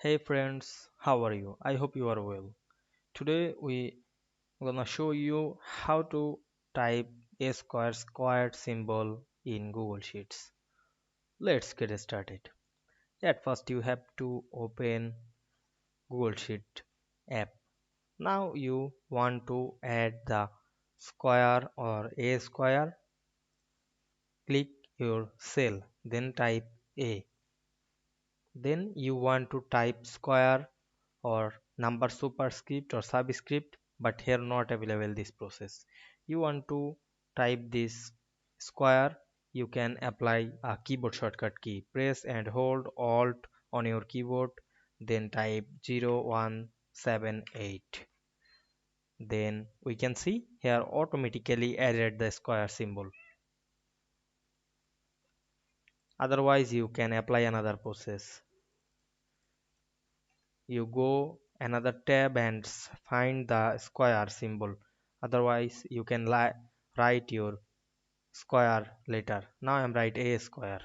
Hey friends, how are you? I hope you are well. Today we gonna show you how to type a squared symbol in Google Sheets. Let's get started. At first you have to open Google Sheet app. Now you want to add the square or a square. Click your cell, then type A. Then you want to type square or number superscript or subscript, but here not available this process. You want to type this square, you can apply a keyboard shortcut key. Press and hold alt on your keyboard, then type 0178. Then we can see here automatically added the square symbol. Otherwise you can apply another process. You go another tab and find the square symbol. Otherwise you can write your square later. Now I'm write a square.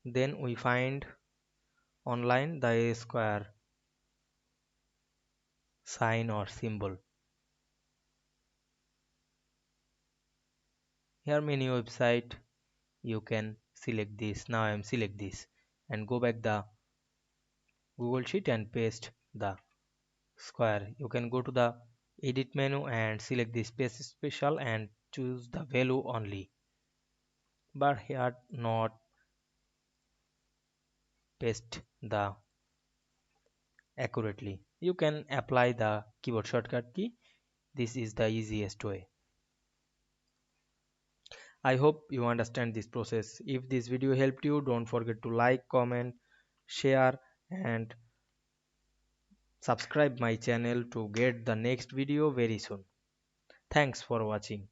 Then we find online the a square sign or symbol. Here many website you can select this. Now I'm select this and go back the Google Sheet and paste the square. You can go to the edit menu and select the space special and choose the value only, but here not paste the accurately. You can apply the keyboard shortcut key. This is the easiest way. I hope you understand this process. If this video helped you, don't forget to like, comment, share and subscribe my channel to get the next video very soon. Thanks for watching.